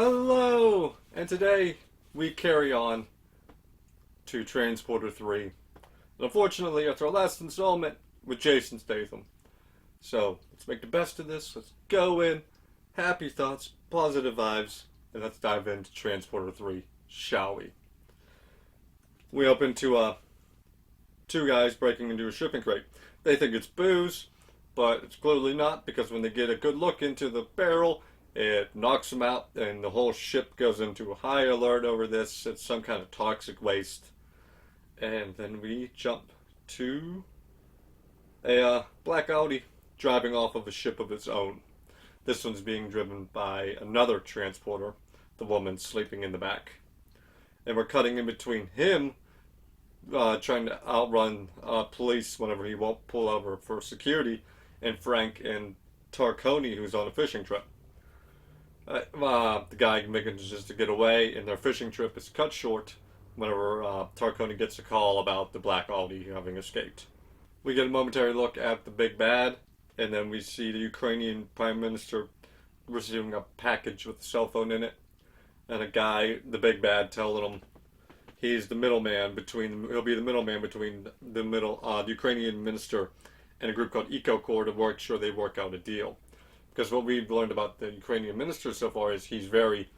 Hello! And today we carry on to Transporter 3. And unfortunately, it's our last installment with Jason Statham. So, let's make the best of this. Let's go in. Happy thoughts, positive vibes, and let's dive into Transporter 3, shall we? We open to two guys breaking into a shipping crate. They think it's booze, but it's clearly not, because when they get a good look into the barrel, it knocks them out, and the whole ship goes into a high alert over this. It's some kind of toxic waste. And then we jump to a black Audi driving off of a ship of its own. This one's being driven by another transporter, the woman sleeping in the back. And we're cutting in between him trying to outrun police whenever he won't pull over for security, and Frank and Tarconi, who's on a fishing trip. The guy manages to get away, and their fishing trip is cut short whenever Tarconi gets a call about the black Audi having escaped. We get a momentary look at the big bad, and then we see the Ukrainian Prime Minister receiving a package with a cell phone in it, and a guy, the big bad, telling him he's the middleman between. He'll be the middleman between the Ukrainian minister and a group called EcoCorps to make sure they work out a deal. Because what we've learned about the Ukrainian minister so far is he's very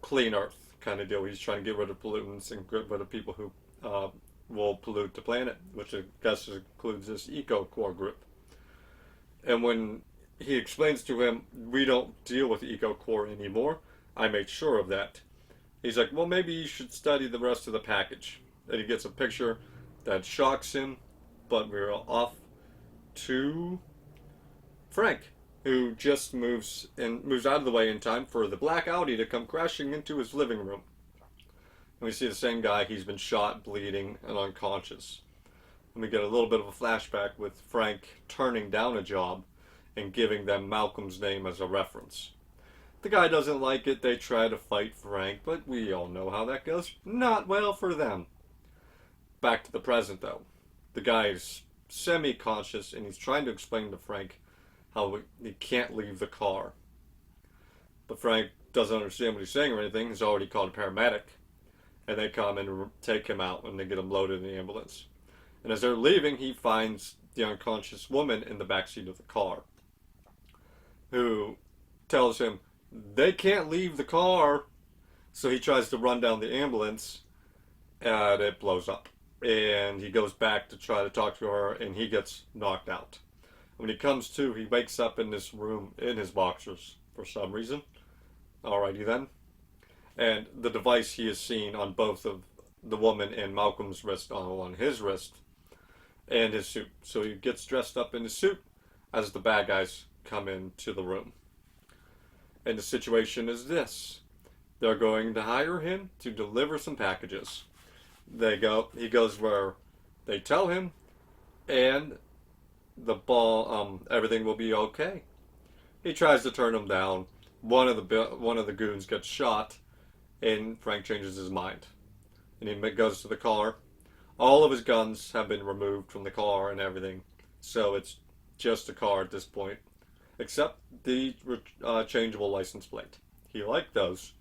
clean earth kind of deal. He's trying to get rid of pollutants and get rid of people who will pollute the planet, which I guess includes this EcoCorps group. And when he explains to him, we don't deal with EcoCorps anymore, I made sure of that. He's like, well, maybe you should study the rest of the package. And he gets a picture that shocks him, but we're off to Frank, who just moves out of the way in time for the black Audi to come crashing into his living room. And we see the same guy. He's been shot, bleeding, and unconscious. And we get a little bit of a flashback with Frank turning down a job and giving them Malcolm's name as a reference. The guy doesn't like it. They try to fight Frank, but we all know how that goes. Not well for them. Back to the present, though. The guy is semi-conscious, and he's trying to explain to Frank how he can't leave the car. But Frank doesn't understand what he's saying or anything. He's already called a paramedic. And they come and take him out, and they get him loaded in the ambulance. And as they're leaving, he finds the unconscious woman in the backseat of the car, who tells him they can't leave the car. So he tries to run down the ambulance, and it blows up. And he goes back to try to talk to her, and he gets knocked out. When he comes to, he wakes up in this room in his boxers for some reason. Alrighty then. And the device he has seen on both of the woman and Malcolm's wrist, on his wrist, and his suit. So he gets dressed up in his suit as the bad guys come into the room. And the situation is this. They're going to hire him to deliver some packages. He goes where they tell him, and everything will be okay. He tries to turn him down. One of the goons gets shot, and Frank changes his mind. And he goes to the car. All of his guns have been removed from the car and everything, so it's just a car at this point, except the changeable license plate. He liked those.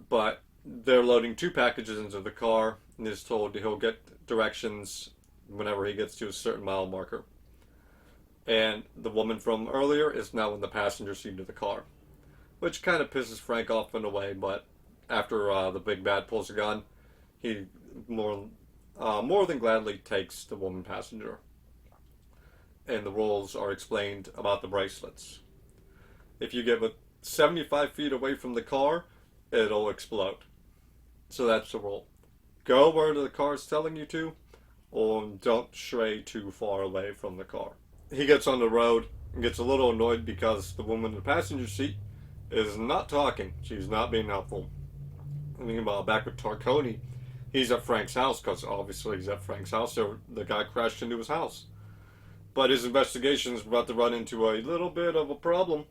But they're loading 2 packages into the car, and is told he'll get directions whenever he gets to a certain mile marker. And the woman from earlier is now in the passenger seat of the car, which kind of pisses Frank off in a way, but after the big bad pulls a gun, he more than gladly takes the woman passenger. And the rules are explained about the bracelets. If you get 75 feet away from the car, it'll explode. So that's the rule. Go where the car's telling you to, or don't stray too far away from the car. He gets on the road and gets a little annoyed because the woman in the passenger seat is not talking. She's not being helpful. Meanwhile, back with Tarconi, he's at Frank's house, because obviously he's at Frank's house, so the guy crashed into his house. But his investigation is about to run into a little bit of a problem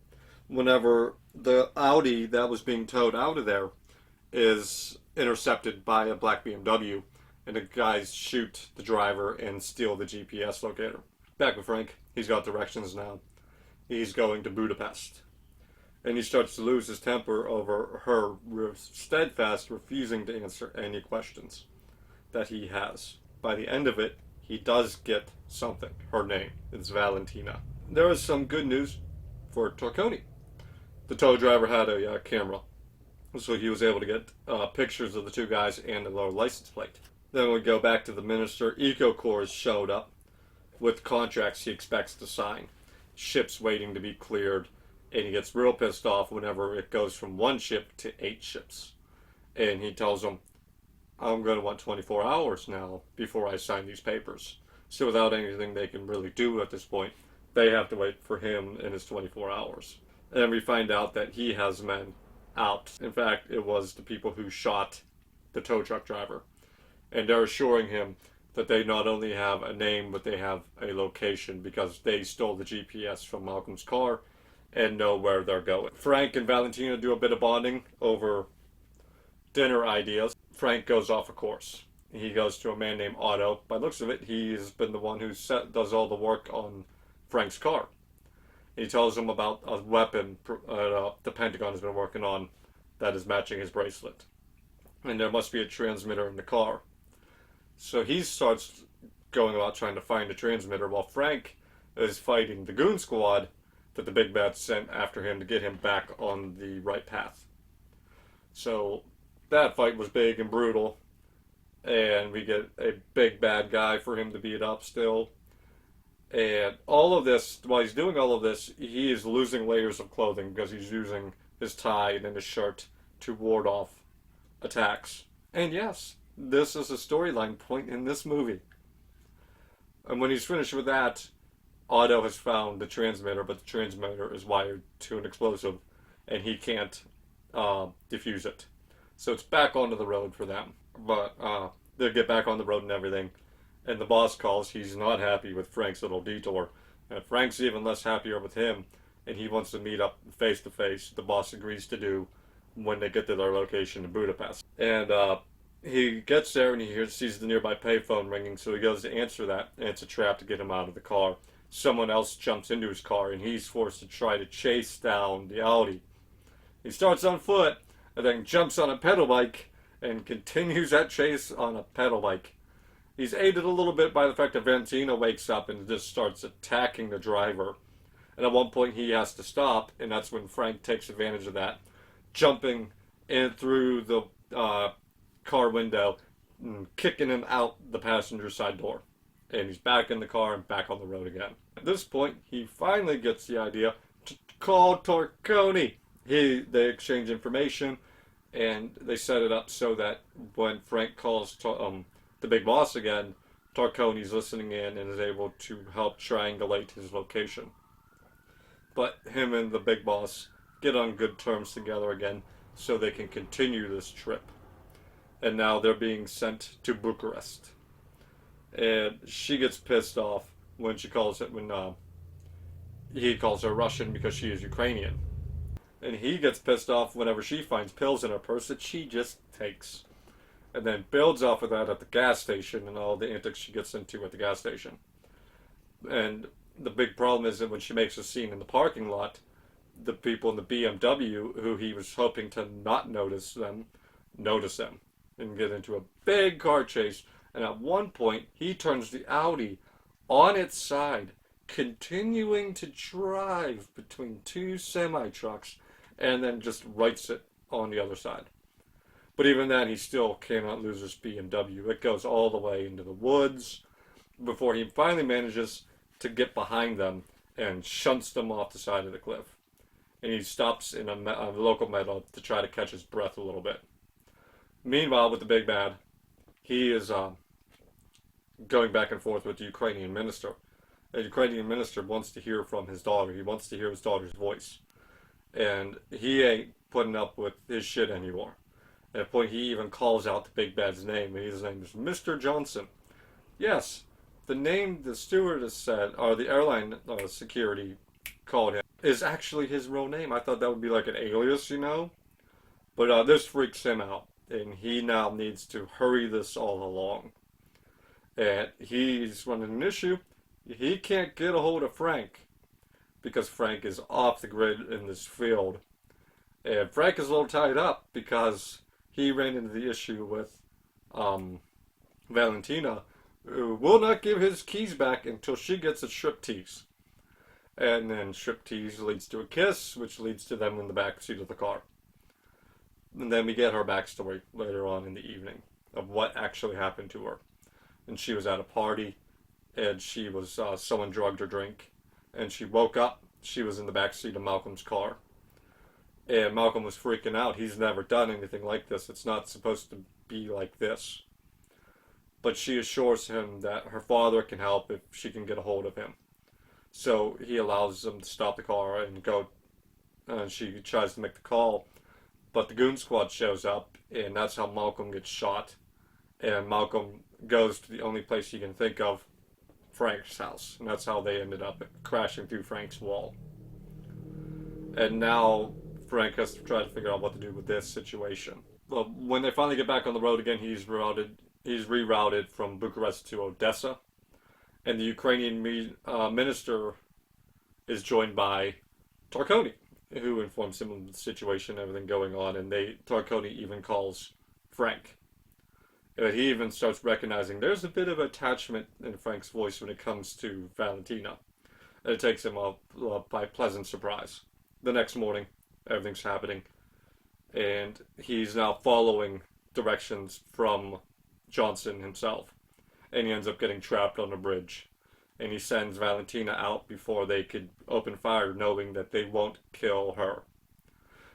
whenever the Audi that was being towed out of there is intercepted by a black BMW, and the guys shoot the driver and steal the GPS locator. Back with Frank. He's got directions now. He's going to Budapest. And he starts to lose his temper over her steadfast refusing to answer any questions that he has. By the end of it, he does get something. Her name is Valentina. There is some good news for Torconi. The tow driver had a camera, so he was able to get pictures of the two guys and their license plate. Then we go back to the minister. EcoCorps showed up with contracts he expects to sign. Ships waiting to be cleared, and he gets real pissed off whenever it goes from 1 ship to 8 ships. And he tells them, I'm going to want 24 hours now before I sign these papers. So without anything they can really do at this point, they have to wait for him in his 24 hours. And we find out that he has men out. In fact, it was the people who shot the tow truck driver. And they're assuring him that they not only have a name, but they have a location because they stole the GPS from Malcolm's car and know where they're going. Frank and Valentina do a bit of bonding over dinner ideas. Frank goes off a course. He goes to a man named Otto. By the looks of it, he's been the one who does all the work on Frank's car. He tells him about a weapon the Pentagon has been working on that is matching his bracelet. And there must be a transmitter in the car. So he starts going about trying to find the transmitter while Frank is fighting the goon squad that the big bad sent after him to get him back on the right path. So that fight was big and brutal, and we get a big bad guy for him to beat up still. And all of this, while he's doing all of this, he is losing layers of clothing because he's using his tie and his shirt to ward off attacks. And yes, this is a storyline point in this movie. And when he's finished with that, Otto has found the transmitter, but the transmitter is wired to an explosive, and he can't defuse it. So it's back onto the road for them. But they get back on the road and everything. And the boss calls. He's not happy with Frank's little detour. And Frank's even less happier with him. And he wants to meet up face to face. The boss agrees to do when they get to their location in Budapest. And he gets there and he sees the nearby payphone ringing. So he goes to answer that. And it's a trap to get him out of the car. Someone else jumps into his car and he's forced to try to chase down the Audi. He starts on foot and then jumps on a pedal bike and continues that chase on a pedal bike. He's aided a little bit by the fact that Valentina wakes up and just starts attacking the driver. And at one point he has to stop, and that's when Frank takes advantage of that, jumping in through the car window and kicking him out the passenger side door. And he's back in the car and back on the road again. At this point, he finally gets the idea to call Torconi. They exchange information, and they set it up so that when Frank calls the big boss again, Torconi's listening in and is able to help triangulate his location. But him and the big boss get on good terms together again so they can continue this trip. And now they're being sent to Bucharest. And she gets pissed off when he calls her Russian because she is Ukrainian. And he gets pissed off whenever she finds pills in her purse that she just takes. And then builds off of that at the gas station and all the antics she gets into at the gas station. And the big problem is that when she makes a scene in the parking lot, the people in the BMW, who he was hoping to not notice them and get into a big car chase. And at one point, he turns the Audi on its side, continuing to drive between two semi-trucks, and then just rights it on the other side. But even then, he still cannot lose his BMW. It goes all the way into the woods before he finally manages to get behind them and shunts them off the side of the cliff. And he stops in a local meadow to try to catch his breath a little bit. Meanwhile, with the big bad, he is going back and forth with the Ukrainian minister. The Ukrainian minister wants to hear from his daughter. He wants to hear his daughter's voice. And he ain't putting up with his shit anymore. At a point, he even calls out the big bad's name, and his name is Mr. Johnson. Yes, the name the stewardess said, or the airline security called him, is actually his real name. I thought that would be like an alias, you know? But this freaks him out, and he now needs to hurry this all along. And he's running an issue. He can't get a hold of Frank, because Frank is off the grid in this field And Frank is a little tied up because he ran into the issue with um, Valentina, who will not give his keys back until she gets a striptease. And then striptease leads to a kiss, which leads to them in the back seat of the car. And then we get her backstory later on in the evening of what actually happened to her. And she was at a party, and she was someone drugged her drink, and she woke up. She was in the back seat of Malcolm's car, and Malcolm was freaking out. He's never done anything like this. It's not supposed to be like this. But she assures him that her father can help if she can get a hold of him. So he allows them to stop the car and go. And she tries to make the call, but the goon squad shows up, and that's how Malcolm gets shot. And Malcolm goes to the only place he can think of, Frank's house, and that's how they ended up crashing through Frank's wall. And now Frank has to try to figure out what to do with this situation. Well, when they finally get back on the road again, he's rerouted from Bucharest to Odessa, and the Ukrainian minister is joined by Tarconi, who informs him of the situation, everything going on, and Tarconi even calls Frank. And he even starts recognizing there's a bit of attachment in Frank's voice when it comes to Valentina. And it takes him by pleasant surprise. The next morning, everything's happening, and he's now following directions from Johnson himself. And he ends up getting trapped on a bridge. And he sends Valentina out before they could open fire, knowing that they won't kill her.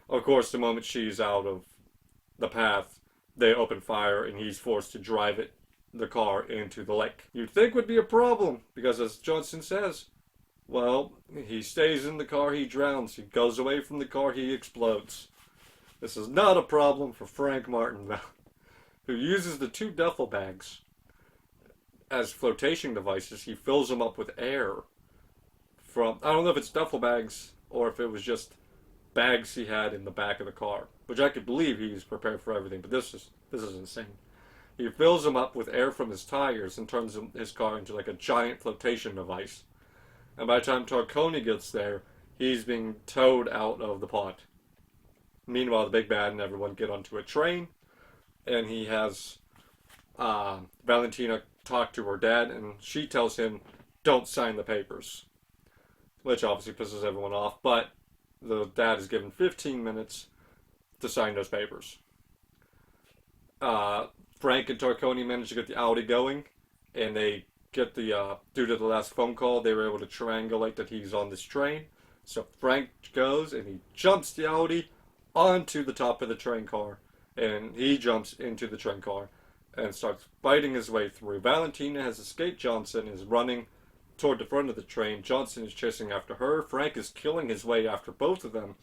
Of course, the moment she's out of the path, they open fire, and he's forced to drive the car into the lake. You'd think would be a problem, because as Johnson says, well, he stays in the car, he drowns. He goes away from the car, he explodes. This is not a problem for Frank Martin, who uses the 2 duffel bags as flotation devices. He fills them up with air from, I don't know if it's duffel bags or if it was just bags he had in the back of the car, which I could believe he's prepared for everything, but this is insane. He fills them up with air from his tires and turns his car into like a giant flotation device. And by the time Tarconi gets there, he's being towed out of the pot. Meanwhile, the big bad and everyone get onto a train, and he has Valentina talk to her dad, and she tells him, don't sign the papers. Which obviously pisses everyone off, but the dad is given 15 minutes to sign those papers. Frank and Tarconi manage to get the Audi going, and they get due to the last phone call, they were able to triangulate that he's on this train. So Frank goes, and he jumps the Audi onto the top of the train car, and he jumps into the train car and starts fighting his way through. Valentina has escaped Johnson, is running toward the front of the train. Johnson is chasing after her. Frank is killing his way after both of them.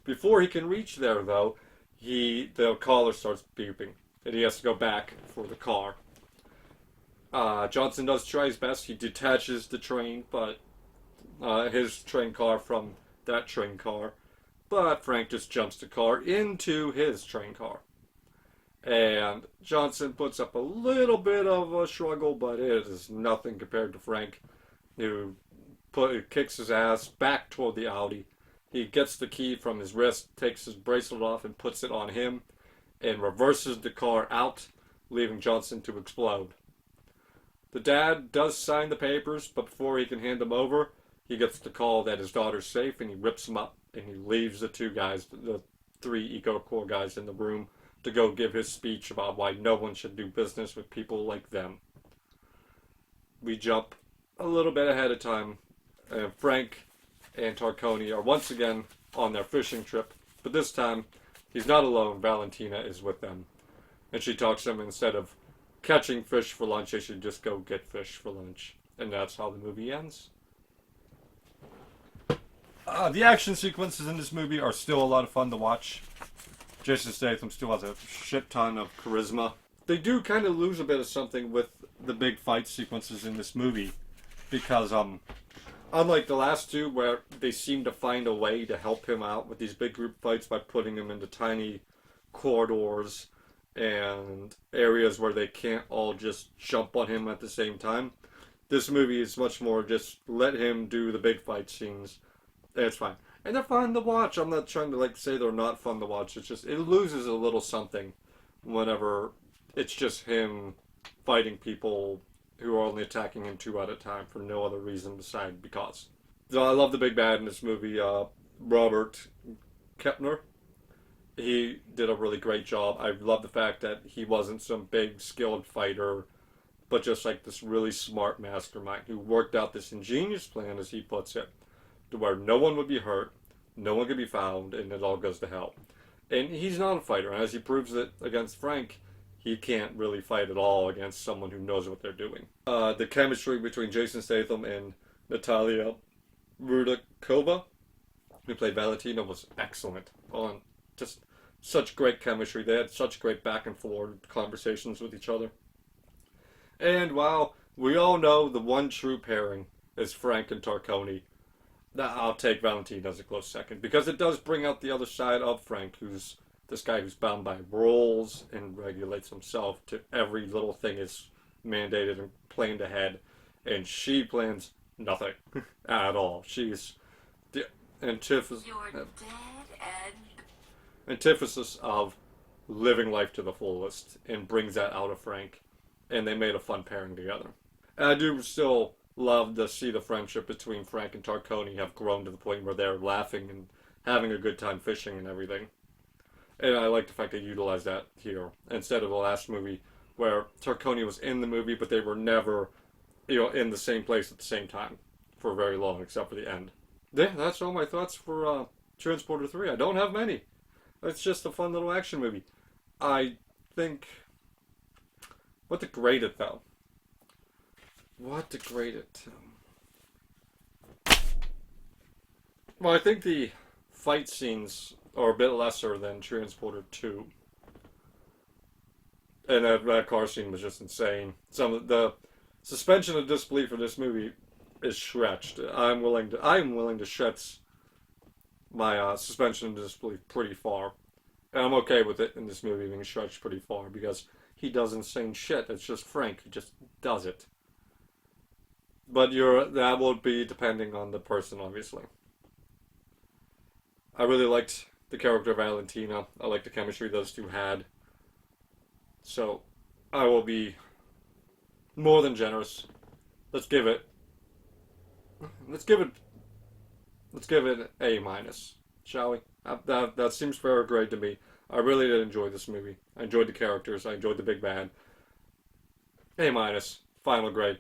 Before he can reach there, though, the collar starts beeping, and he has to go back for the car. Johnson does try his best. He detaches the train, but his train car from that train car. But Frank just jumps the car into his train car. And Johnson puts up a little bit of a struggle, but it is nothing compared to Frank, who kicks his ass back toward the Audi. He gets the key from his wrist, takes his bracelet off and puts it on him, and reverses the car out, leaving Johnson to explode. The dad does sign the papers, but before he can hand them over, he gets the call that his daughter's safe, and he rips them up, and he leaves the 2 guys, the 3 EcoCorps guys in the room, to go give his speech about why no one should do business with people like them. We jump a little bit ahead of time, and Frank and Tarconi are once again on their fishing trip, but this time he's not alone. Valentina is with them, and she talks to him, instead of catching fish for lunch, they should just go get fish for lunch, and that's how the movie ends. The action sequences in this movie are still a lot of fun to watch. Jason Statham still has a shit ton of charisma. They do kind of lose a bit of something with the big fight sequences in this movie, because unlike the last 2, where they seem to find a way to help him out with these big group fights by putting him into tiny corridors and areas where they can't all just jump on him at the same time, this movie is much more just let him do the big fight scenes. It's fine. And they're fun to watch. I'm not trying to like say they're not fun to watch. It's just it loses a little something whenever it's just him fighting people who are only attacking him two at a time for no other reason besides because. So I love the big bad in this movie, Robert Kepner. He did a really great job. I love the fact that he wasn't some big skilled fighter, but just like this really smart mastermind who worked out this ingenious plan, as he puts it, to where no one would be hurt, no one could be found, and it all goes to hell. And he's not a fighter, and as he proves it against Frank, he can't really fight at all against someone who knows what they're doing. The chemistry between Jason Statham and Natalia Rudakova, who played Valentina, was excellent. On just such great chemistry. They had such great back and forth conversations with each other. And while we all know the one true pairing is Frank and Tarconi, I'll take Valentina as a close second because it does bring out the other side of Frank, who's this guy who's bound by rules and regulates himself to every little thing is mandated and planned ahead, and she plans nothing at all. She's the antithesis, antithesis of living life to the fullest and brings that out of Frank, and they made a fun pairing together. And I do still love to see the friendship between Frank and Tarconi have grown to the point where they're laughing and having a good time fishing and everything. And I like the fact they utilized that here instead of the last movie where Tarconi was in the movie but they were never, in the same place at the same time for very long except for the end. Yeah, that's all my thoughts for Transporter 3. I don't have many. It's just a fun little action movie. I think... What to grade it, though? What to grade it? Well, I think the fight scenes are a bit lesser than Transporter 2. And that car scene was just insane. Some of the suspension of disbelief for this movie is stretched. I'm willing to stretch my suspension of disbelief pretty far. And I'm okay with it in this movie being stretched pretty far because he does insane shit. It's just Frank who just does it. But that will be depending on the person, obviously. I really liked the character of Valentina. I liked the chemistry those two had. So, I will be more than generous. Let's give it A minus, shall we? That seems fair grade to me. I really did enjoy this movie. I enjoyed the characters. I enjoyed the big bad. A minus, final grade.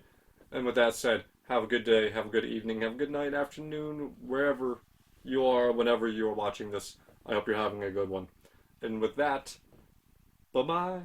And with that said, have a good day, have a good evening, have a good night, afternoon, wherever you are, whenever you are watching this. I hope you're having a good one. And with that, bye-bye.